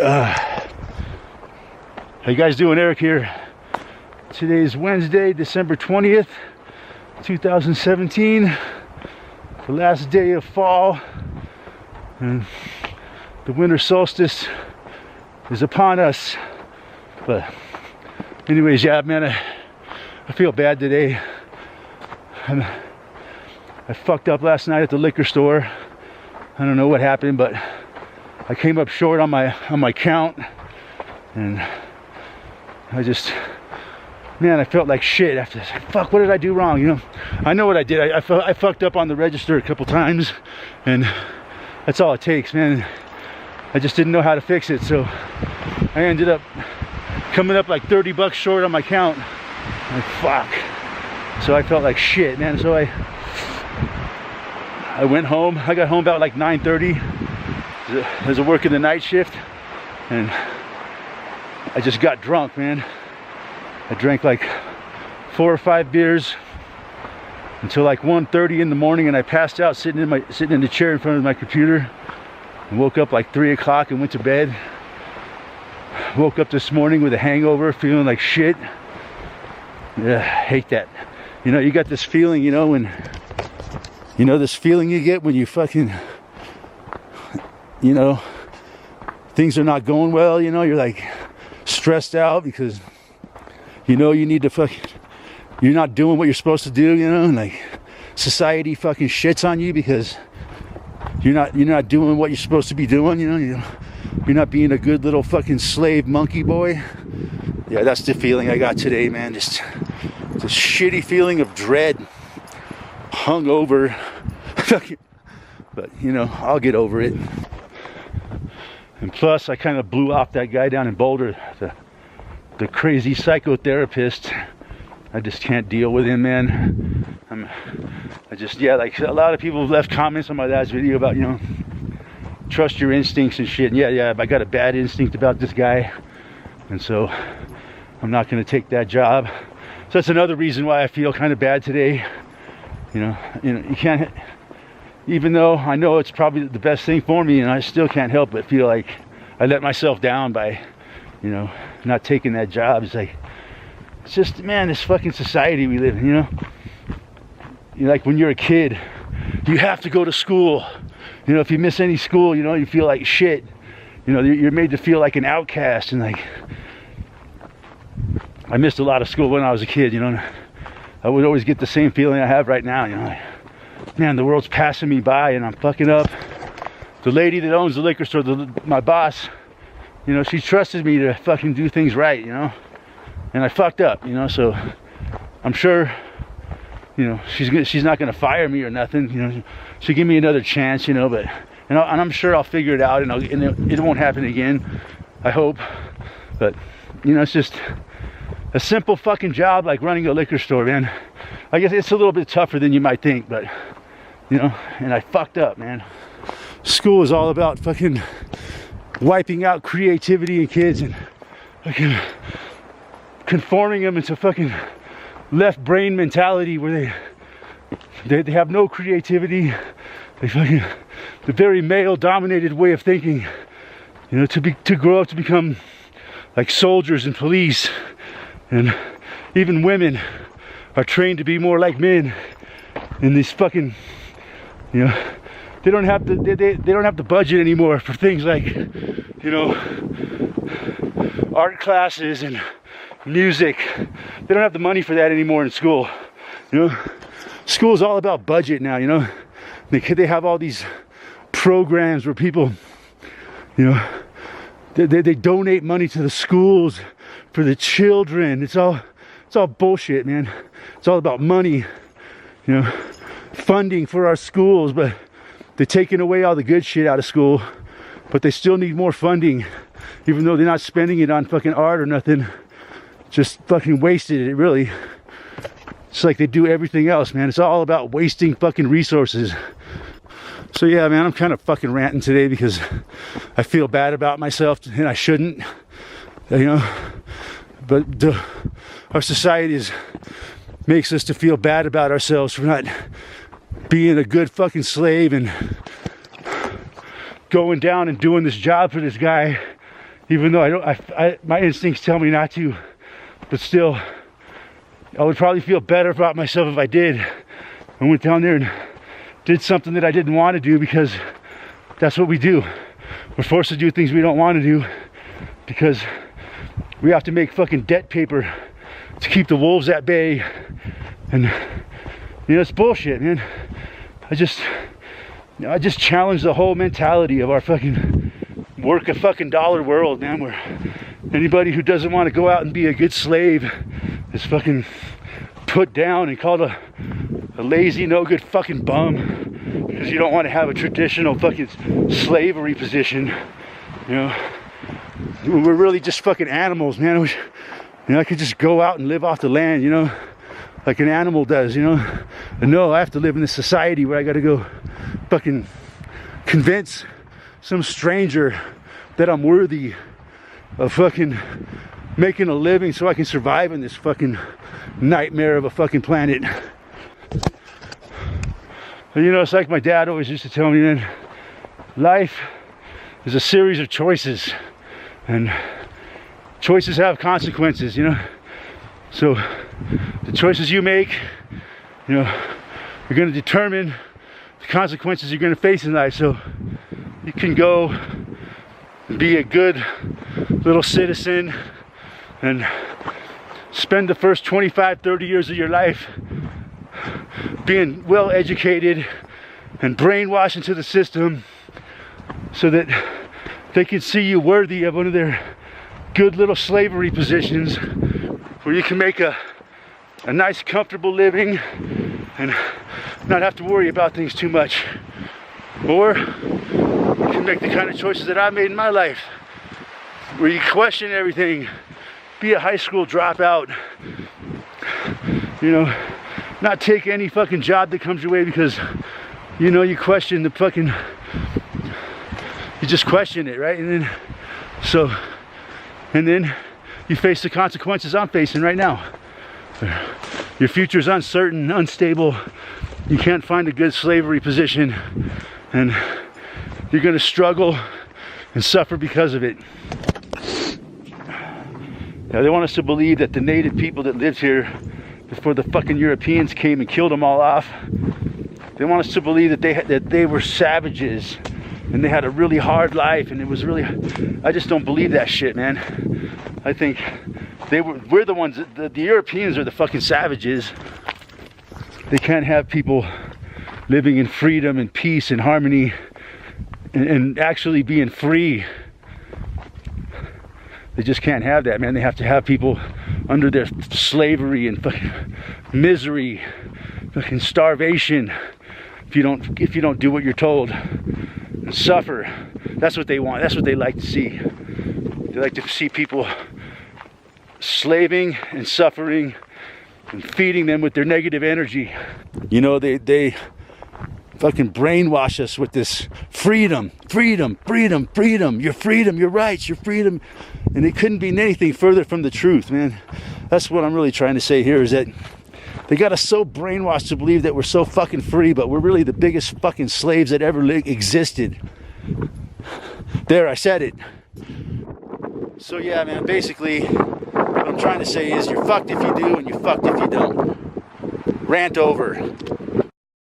How you guys doing? Eric here. Today's Wednesday, December 20th, 2017. The last day of fall, and the winter solstice is upon us. But anyways, yeah, man, I feel bad today. I fucked up last night at the liquor store. I don't know what happened, but I came up short on my count, and I just, man, I felt like shit after this. Fuck, what did I do wrong? You know, I know what I did. I fucked up on the register a couple times, and that's all it takes, man. I just didn't know how to fix it, so I ended up coming up like 30 bucks short on my count. Like, fuck. So I felt like shit, man. So I went home. I got home about like 9:30. I was working the night shift, and I just got drunk, man. I drank like 4 or 5 beers until like 1:30 in the morning, and I passed out sitting in the chair in front of my computer, and woke up like 3 o'clock and went to bed. Woke up this morning with a hangover, feeling like shit. Yeah, I hate that. You know, you got this feeling, you know, when, you know, this feeling you get when you fucking, you know, things are not going well, you know, you're like stressed out because you know you need to fucking, you're not doing what you're supposed to do, you know, and like society fucking shits on you because you're not doing what you're supposed to be doing, you know, you're not being a good little fucking slave monkey boy. Yeah, that's the feeling I got today, man. Just this shitty feeling of dread, hungover. But you know, I'll get over it. And plus, I kind of blew off that guy down in Boulder, the crazy psychotherapist. I just can't deal with him, man. Yeah, like a lot of people left comments on my last video about, you know, trust your instincts and shit. And yeah, I got a bad instinct about this guy, and so I'm not going to take that job. So that's another reason why I feel kind of bad today. You know, you can't. Even though I know it's probably the best thing for me, and I still can't help but feel like I let myself down by, you know, not taking that job. It's like, it's just, man, this fucking society we live in, you know? Like when you're a kid, you have to go to school. You know, if you miss any school, you know, you feel like shit. You know, you're made to feel like an outcast, and like, I missed a lot of school when I was a kid, you know? I would always get the same feeling I have right now, you know, like, man, the world's passing me by and I'm fucking up. The lady that owns the liquor store, my boss, you know, she trusted me to fucking do things right, you know, and I fucked up, you know, so I'm sure, you know, she's not gonna fire me or nothing, you know, she'll give me another chance, you know, but, and I'm sure I'll figure it out, and it won't happen again, I hope. But, you know, it's just a simple fucking job like running a liquor store, man. I guess it's a little bit tougher than you might think, but, you know, and I fucked up, man. School is all about fucking wiping out creativity in kids and fucking conforming them into fucking left brain mentality where they have no creativity. They fucking, the very male dominated way of thinking, you know, to grow up to become like soldiers and police, and even women are trained to be more like men. And these fucking, you know, they don't have the budget anymore for things like, you know, art classes and music. They don't have the money for that anymore in school. You know, school is all about budget now, you know. They have all these programs where people, you know, they donate money to the schools for the children. It's all bullshit, man. It's all about money, you know, funding for our schools, but they're taking away all the good shit out of school, but they still need more funding, even though they're not spending it on fucking art or nothing. Just fucking wasted it, really. It's like they do everything else, man. It's all about wasting fucking resources. So yeah, man, I'm kind of fucking ranting today because I feel bad about myself, and I shouldn't, you know. But our society makes us to feel bad about ourselves for not being a good fucking slave and going down and doing this job for this guy, even though my instincts tell me not to, but still, I would probably feel better about myself if I did. I went down there and did something that I didn't want to do, because that's what we do. We're forced to do things we don't want to do because we have to make fucking debt paper to keep the wolves at bay. And you know, it's bullshit, man. I just challenge the whole mentality of our fucking work a fucking dollar world, man, where anybody who doesn't want to go out and be a good slave is fucking put down and called a lazy, no good fucking bum because you don't want to have a traditional fucking slavery position. You know, we're really just fucking animals, man. You know, I could just go out and live off the land, you know, like an animal does, you know. And no, I have to live in this society where I gotta go fucking convince some stranger that I'm worthy of fucking making a living so I can survive in this fucking nightmare of a fucking planet. And you know, it's like my dad always used to tell me, man, life is a series of choices, and choices have consequences, you know. So the choices you make, you know, are going to determine the consequences you're going to face in life. So you can go and be a good little citizen and spend the first 25, 30 years of your life being well educated and brainwashed into the system so that they can see you worthy of one of their good little slavery positions where you can make a nice, comfortable living and not have to worry about things too much. Or you can make the kind of choices that I made in my life, where you question everything, be a high school dropout, you know, not take any fucking job that comes your way because, you know, you question the fucking, you just question it, right? And then you face the consequences I'm facing right now. Your future's uncertain, unstable. You can't find a good slavery position, and you're gonna struggle and suffer because of it. Now, they want us to believe that the native people that lived here before the fucking Europeans came and killed them all off, they want us to believe that they were savages and they had a really hard life, and it was really, I just don't believe that shit, man. I think we're the ones, the Europeans are the fucking savages. They can't have people living in freedom and peace and harmony and actually being free. They just can't have that, man. They have to have people under their slavery and fucking misery, fucking starvation. If you don't do what you're told, and suffer. That's what they want. That's what they like to see. They like to see people slaving and suffering and feeding them with their negative energy. You know, they fucking brainwash us with this freedom, freedom, freedom, freedom, your freedom, your rights, your freedom. And it couldn't be anything further from the truth, man. That's what I'm really trying to say here, is that they got us so brainwashed to believe that we're so fucking free, but we're really the biggest fucking slaves that ever existed. There, I said it. So yeah, man, basically what I'm trying to say is you're fucked if you do and you're fucked if you don't. Rant over.